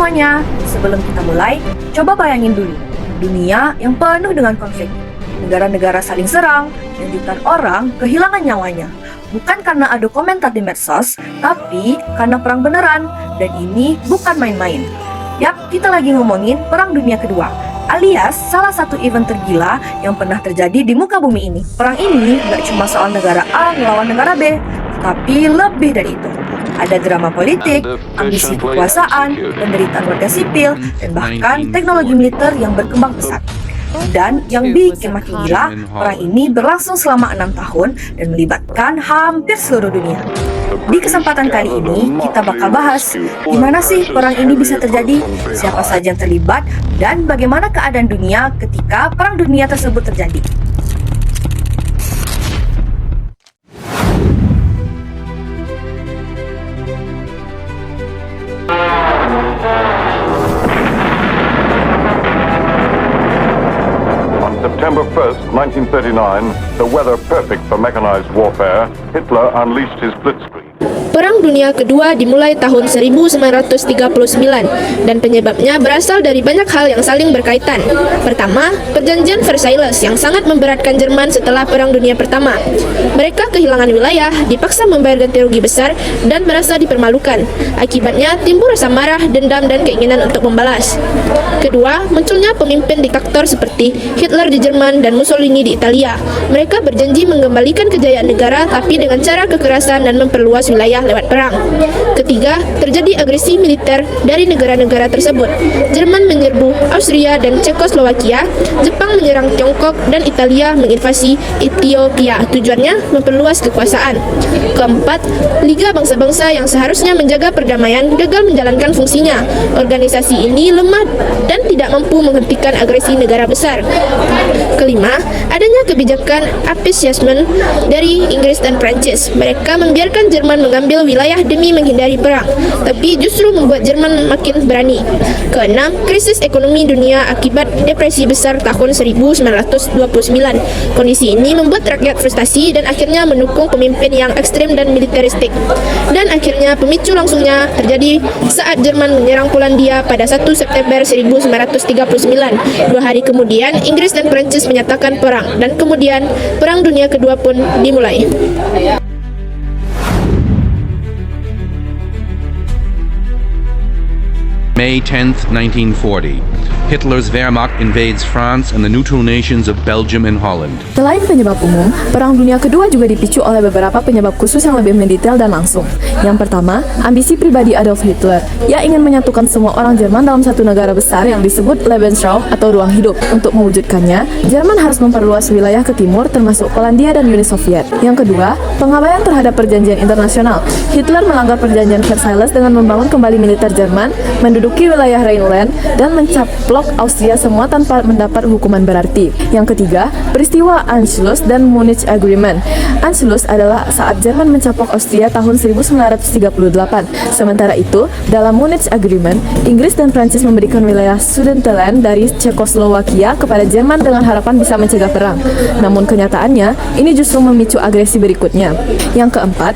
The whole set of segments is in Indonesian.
semuanya, sebelum kita mulai, coba bayangin dulu, dunia yang penuh dengan konflik. Negara-negara saling serang, dan jutaan orang kehilangan nyawanya. Bukan karena adu komentar di medsos, tapi karena perang beneran, dan ini bukan main-main. Yap, kita lagi ngomongin Perang Dunia Kedua, alias salah satu event tergila yang pernah terjadi di muka bumi ini. Perang ini gak cuma soal negara A melawan negara B, tapi lebih dari itu. Ada drama politik, ambisi kekuasaan, penderitaan warga sipil, dan bahkan teknologi militer yang berkembang pesat. Dan yang bikin makin gila, perang ini berlangsung selama 6 tahun dan melibatkan hampir seluruh dunia. Di kesempatan kali ini, kita bakal bahas gimana sih perang ini bisa terjadi, siapa saja yang terlibat, dan bagaimana keadaan dunia ketika perang dunia tersebut terjadi. September 1st, 1939, the weather perfect for mechanized warfare, Hitler unleashed his blitzkrieg. Perang Dunia Kedua dimulai tahun 1939 dan penyebabnya berasal dari banyak hal yang saling berkaitan. Pertama, Perjanjian Versailles yang sangat memberatkan Jerman setelah Perang Dunia Pertama. Mereka kehilangan wilayah, dipaksa membayar ganti rugi besar, dan merasa dipermalukan. Akibatnya timbul rasa marah, dendam, dan keinginan untuk membalas. Kedua, munculnya pemimpin diktator seperti Hitler di Jerman dan Mussolini di Italia. Mereka berjanji mengembalikan kejayaan negara tapi dengan cara kekerasan dan memperluas wilayah lewat perang. Ketiga, terjadi agresi militer dari negara-negara tersebut. Jerman menyerbu Austria dan Cekoslowakia, Jepang menyerang Tiongkok, dan Italia menginvasi Ethiopia. Tujuannya memperluas kekuasaan. Keempat, Liga Bangsa-Bangsa yang seharusnya menjaga perdamaian gagal menjalankan fungsinya. Organisasi ini lemah dan tidak mampu menghentikan agresi negara besar. Kelima, adanya kebijakan appeasement dari Inggris dan Prancis. Mereka membiarkan Jerman mengambil wilayah demi menghindari perang, tapi justru membuat Jerman makin berani. Keenam, krisis ekonomi dunia akibat depresi besar tahun 1929. Kondisi ini membuat rakyat frustasi dan akhirnya mendukung pemimpin yang ekstrem dan militeristik. Dan akhirnya pemicu langsungnya terjadi saat Jerman menyerang Polandia pada 1 September 1939. 2 hari kemudian, Inggris dan Prancis menyatakan perang, dan kemudian Perang Dunia Kedua pun dimulai. May 10th, 1940. Hitler's Wehrmacht invades France and the neutral nations of Belgium and Holland. Selain penyebab umum, Perang Dunia Kedua juga dipicu oleh beberapa penyebab khusus yang lebih mendetail dan langsung. Yang pertama, ambisi pribadi Adolf Hitler. Ia ingin menyatukan semua orang Jerman dalam satu negara besar yang disebut Lebensraum atau ruang hidup. Untuk mewujudkannya, Jerman harus memperluas wilayah ke timur termasuk Polandia dan Uni Soviet. Yang kedua, pengabaian terhadap perjanjian internasional. Hitler melanggar perjanjian Versailles dengan membangun kembali militer Jerman, menduduki wilayah Rhineland, dan mencaplok Austria semua tanpa mendapat hukuman berarti. Yang ketiga, peristiwa Anschluss dan Munich Agreement. Anschluss adalah saat Jerman mencaplok Austria tahun 1938. Sementara itu, dalam Munich Agreement, Inggris dan Prancis memberikan wilayah Sudetenland dari Cekoslowakia kepada Jerman dengan harapan bisa mencegah perang. Namun kenyataannya, ini justru memicu agresi berikutnya. Yang keempat,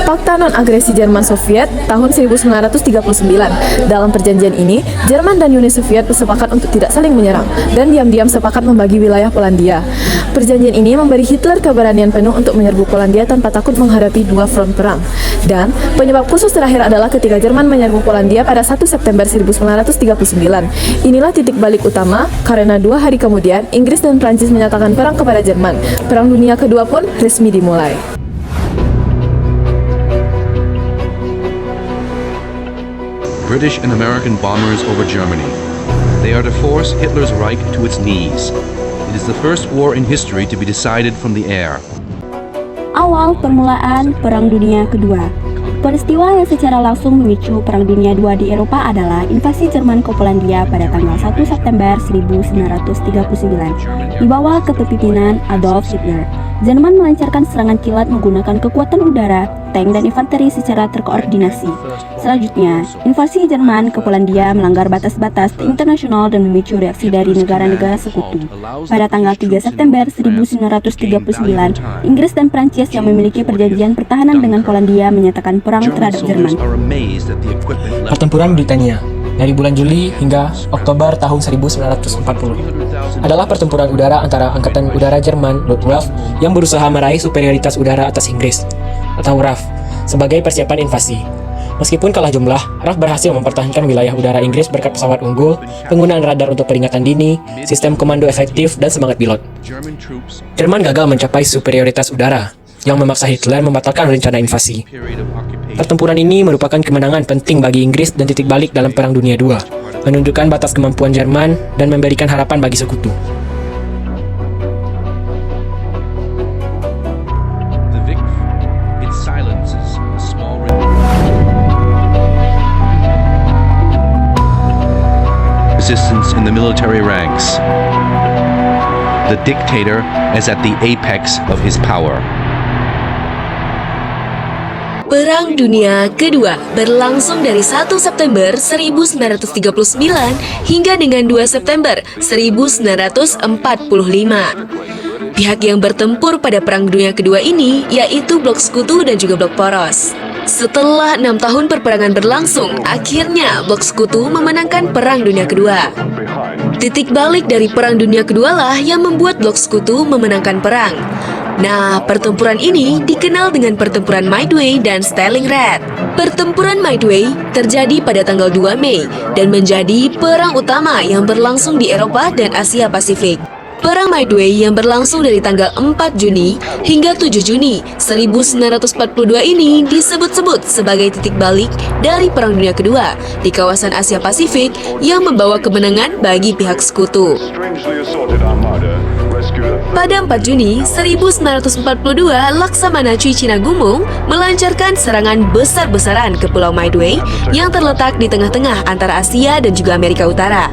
Fakta Non-Agresi Jerman Soviet tahun 1939. Dalam perjanjian ini, Jerman dan Uni Soviet bersepakat untuk tidak saling menyerang dan diam-diam sepakat membagi wilayah Polandia. Perjanjian ini memberi Hitler keberanian penuh untuk menyerbu Polandia tanpa takut menghadapi dua front perang. Dan penyebab khusus terakhir adalah ketika Jerman menyerbu Polandia pada 1 September 1939. Inilah titik balik utama karena 2 hari kemudian Inggris dan Prancis menyatakan perang kepada Jerman. Perang Dunia Kedua pun resmi dimulai. British and American bombers over Germany. They are to force Hitler's Reich to its knees. It is the first war in history to be decided from the air. Awal permulaan Perang Dunia Kedua. Peristiwa yang secara langsung memicu Perang Dunia II di Eropa adalah invasi Jerman ke Polandia pada tanggal 1 September 1939 di bawah kepemimpinan Adolf Hitler. Jerman melancarkan serangan kilat menggunakan kekuatan udara, tank, dan infanteri secara terkoordinasi. Selanjutnya, invasi Jerman ke Polandia melanggar batas-batas internasional dan memicu reaksi dari negara-negara sekutu. Pada tanggal 3 September 1939, Inggris dan Prancis yang memiliki perjanjian pertahanan dengan Polandia menyatakan perang terhadap Jerman. Pertempuran Britania. dari bulan Juli hingga Oktober tahun 1940 adalah pertempuran udara antara Angkatan Udara Jerman Luftwaffe yang berusaha meraih superioritas udara atas Inggris atau RAF sebagai persiapan invasi. Meskipun kalah jumlah, RAF berhasil mempertahankan wilayah udara Inggris berkat pesawat unggul, penggunaan radar untuk peringatan dini, sistem komando efektif, dan semangat pilot. Jerman gagal mencapai superioritas udara, yang memaksa Hitler membatalkan rencana invasi. Pertempuran ini merupakan kemenangan penting bagi Inggris dan titik balik dalam Perang Dunia II, menunjukkan batas kemampuan Jerman dan memberikan harapan bagi sekutu. Resistance in the military ranks. The dictator is at the apex of his power. Perang Dunia Kedua berlangsung dari 1 September 1939 hingga dengan 2 September 1945. Pihak yang bertempur pada Perang Dunia Kedua ini yaitu Blok Sekutu dan juga Blok Poros. Setelah 6 tahun perperangan berlangsung, akhirnya Blok Sekutu memenangkan Perang Dunia Kedua. Titik balik dari Perang Dunia Kedua lah yang membuat Blok Sekutu memenangkan perang. Nah, pertempuran ini dikenal dengan Pertempuran Midway dan Stalingrad. Pertempuran Midway terjadi pada tanggal 2 Mei dan menjadi perang utama yang berlangsung di Eropa dan Asia Pasifik. Perang Midway yang berlangsung dari tanggal 4 Juni hingga 7 Juni 1942 ini disebut-sebut sebagai titik balik dari Perang Dunia Kedua di kawasan Asia Pasifik yang membawa kemenangan bagi pihak sekutu. Pada 4 Juni 1942, Laksamana Cuicinagumo melancarkan serangan besar-besaran ke Pulau Midway yang terletak di tengah-tengah antara Asia dan juga Amerika Utara.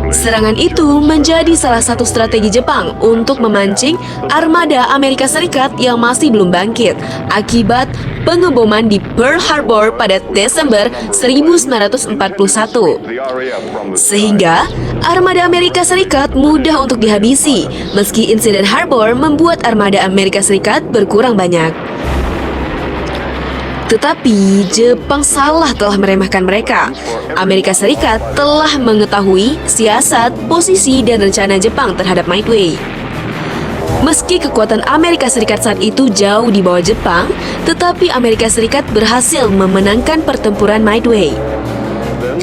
Serangan itu menjadi salah satu strategi Jepang untuk memancing armada Amerika Serikat yang masih belum bangkit akibat pengeboman di Pearl Harbor pada Desember 1941. Sehingga armada Amerika Serikat mudah untuk dihabisi, meski insiden Harbor membuat armada Amerika Serikat berkurang banyak. Tetapi Jepang salah telah meremehkan mereka. Amerika Serikat telah mengetahui siasat, posisi, dan rencana Jepang terhadap Midway. Meski kekuatan Amerika Serikat saat itu jauh di bawah Jepang, tetapi Amerika Serikat berhasil memenangkan pertempuran Midway.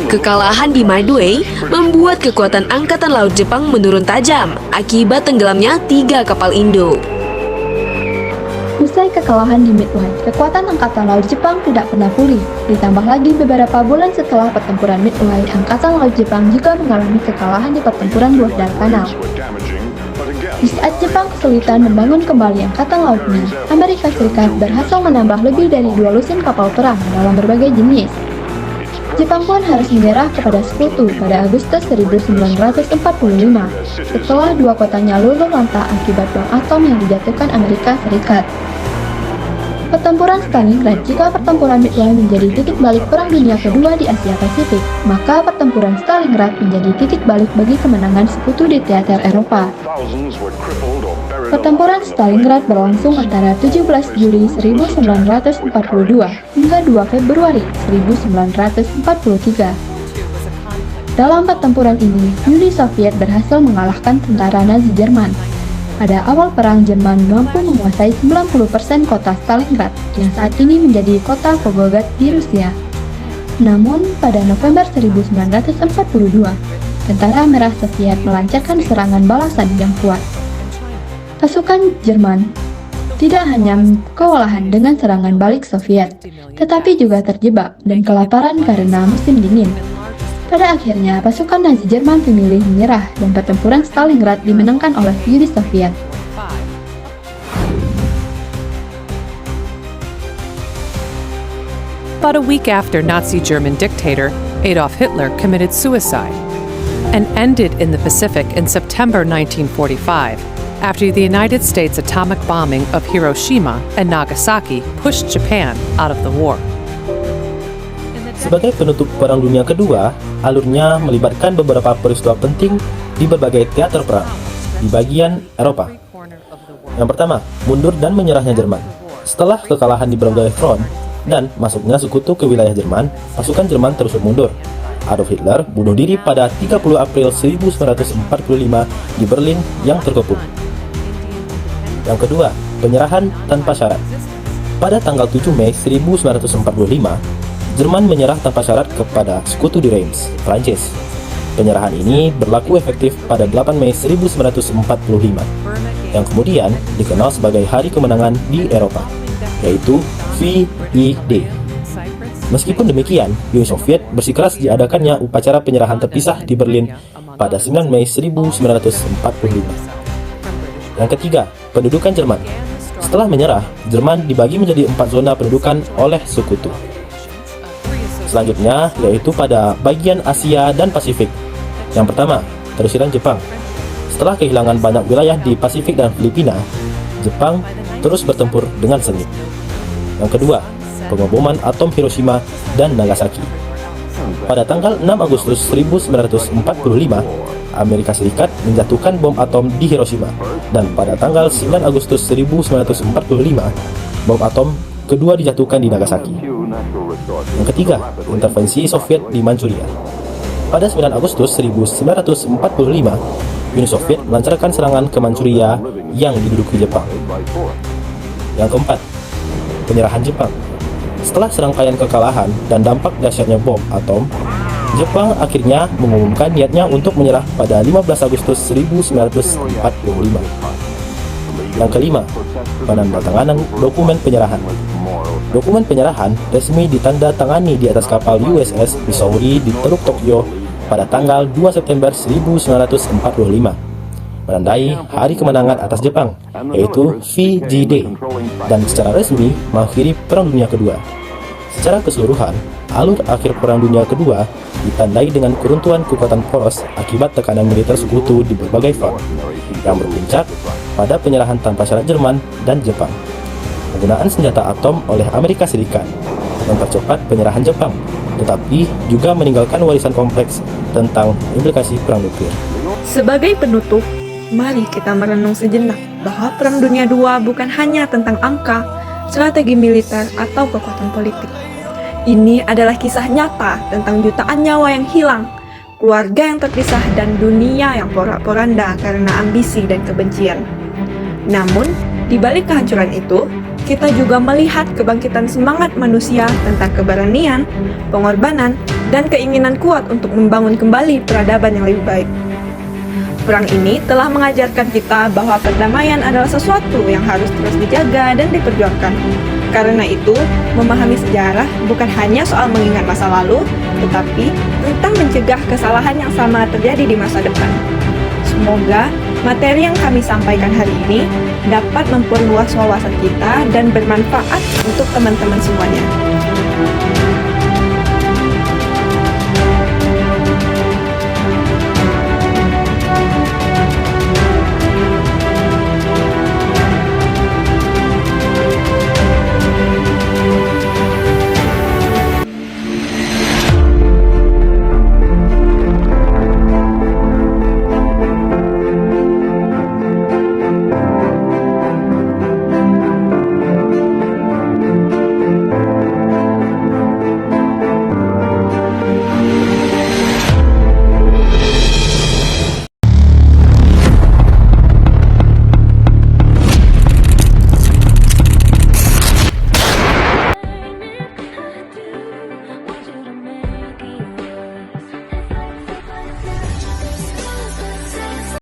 Kekalahan di Midway membuat kekuatan Angkatan Laut Jepang menurun tajam akibat tenggelamnya 3 kapal Indo. Usai kekalahan di Midway, kekuatan Angkatan Laut Jepang tidak pernah pulih. Ditambah lagi beberapa bulan setelah pertempuran Midway, Angkatan Laut Jepang juga mengalami kekalahan di pertempuran Guadalcanal. Di saat Jepang kesulitan membangun kembali Angkatan Lautnya, Amerika Serikat berhasil menambah lebih dari 2 lusin kapal perang dalam berbagai jenis. Jepang pun harus menyerah kepada Sekutu pada Agustus 1945 setelah 2 kotanya luluh lantak akibat bom atom yang dijatuhkan Amerika Serikat. Pertempuran Stalingrad. Jika pertempuran Midway menjadi titik balik Perang Dunia Kedua di Asia Pasifik, maka pertempuran Stalingrad menjadi titik balik bagi kemenangan Sekutu di teater Eropa. Pertempuran Stalingrad berlangsung antara 17 Juli 1942 hingga 2 Februari 1943. Dalam pertempuran ini, Uni Soviet berhasil mengalahkan tentara Nazi Jerman. Pada awal perang, Jerman mampu menguasai 90% kota Stalingrad yang saat ini menjadi kota Volgograd di Rusia. Namun, pada November 1942, Tentara Merah Soviet melancarkan serangan balasan yang kuat. Pasukan Jerman tidak hanya kewalahan dengan serangan balik Soviet, tetapi juga terjebak dan kelaparan karena musim dingin. Pada akhirnya, pasukan Nazi Jerman memilih menyerah dan pertempuran Stalingrad dimenangkan oleh Uni Soviet. About a week after Nazi German dictator Adolf Hitler committed suicide and ended in the Pacific in September 1945 after the United States atomic bombing of Hiroshima and Nagasaki pushed Japan out of the war. Sebagai penutup Perang Dunia Kedua, alurnya melibatkan beberapa peristiwa penting di berbagai teater perang di bagian Eropa. Yang pertama, mundur dan menyerahnya Jerman. Setelah kekalahan di berbagai front, dan masuknya sekutu ke wilayah Jerman, pasukan Jerman terus mundur. Adolf Hitler bunuh diri pada 30 April 1945 di Berlin yang terkepung. Yang kedua, penyerahan tanpa syarat. Pada tanggal 7 Mei 1945, Jerman menyerah tanpa syarat kepada sekutu di Reims, Prancis. Penyerahan ini berlaku efektif pada 8 Mei 1945, yang kemudian dikenal sebagai Hari Kemenangan di Eropa, yaitu VE-Day. Meskipun demikian, Uni Soviet bersikeras diadakannya upacara penyerahan terpisah di Berlin pada 9 Mei 1945. Yang ketiga, pendudukan Jerman. Setelah menyerah, Jerman dibagi menjadi 4 zona pendudukan oleh sekutu. Selanjutnya, yaitu pada bagian Asia dan Pasifik. Yang pertama, tersiran Jepang. Setelah kehilangan banyak wilayah di Pasifik dan Filipina, Jepang terus bertempur dengan sengit. Yang kedua, pengeboman atom Hiroshima dan Nagasaki. Pada tanggal 6 Agustus 1945, Amerika Serikat menjatuhkan bom atom di Hiroshima, dan pada tanggal 9 Agustus 1945, bom atom kedua dijatuhkan di Nagasaki. Yang ketiga, intervensi Soviet di Manchuria. Pada 9 Agustus 1945, Uni Soviet melancarkan serangan ke Manchuria yang diduduki Jepang. Yang keempat, penyerahan Jepang. Setelah serangkaian kekalahan dan dampak dahsyatnya bom atom, Jepang akhirnya mengumumkan niatnya untuk menyerah pada 15 Agustus 1945. Yang kelima, penandatanganan dokumen penyerahan. Dokumen penyerahan resmi ditandatangani di atas kapal USS Missouri di Teluk Tokyo pada tanggal 2 September 1945, menandai Hari Kemenangan atas Jepang, yaitu VG-Day, dan secara resmi mengakhiri Perang Dunia Kedua. Secara keseluruhan, alur akhir Perang Dunia Kedua ditandai dengan keruntuhan kekuatan poros akibat tekanan militer sekutu di berbagai front, yang berpuncak pada penyerahan tanpa syarat Jerman dan Jepang. Penggunaan senjata atom oleh Amerika Serikat mempercepat penyerahan Jepang, tetapi juga meninggalkan warisan kompleks tentang implikasi perang nuklir. Sebagai penutup, mari kita merenung sejenak bahwa Perang Dunia II bukan hanya tentang angka, strategi militer, atau kekuatan politik. Ini adalah kisah nyata tentang jutaan nyawa yang hilang, keluarga yang terpisah, dan dunia yang porak-poranda karena ambisi dan kebencian. Namun, di balik kehancuran itu, kita juga melihat kebangkitan semangat manusia tentang keberanian, pengorbanan, dan keinginan kuat untuk membangun kembali peradaban yang lebih baik. Perang ini telah mengajarkan kita bahwa perdamaian adalah sesuatu yang harus terus dijaga dan diperjuangkan. Karena itu, memahami sejarah bukan hanya soal mengingat masa lalu, tetapi tentang mencegah kesalahan yang sama terjadi di masa depan. Semoga materi yang kami sampaikan hari ini dapat memperluas wawasan kita dan bermanfaat untuk teman-teman semuanya.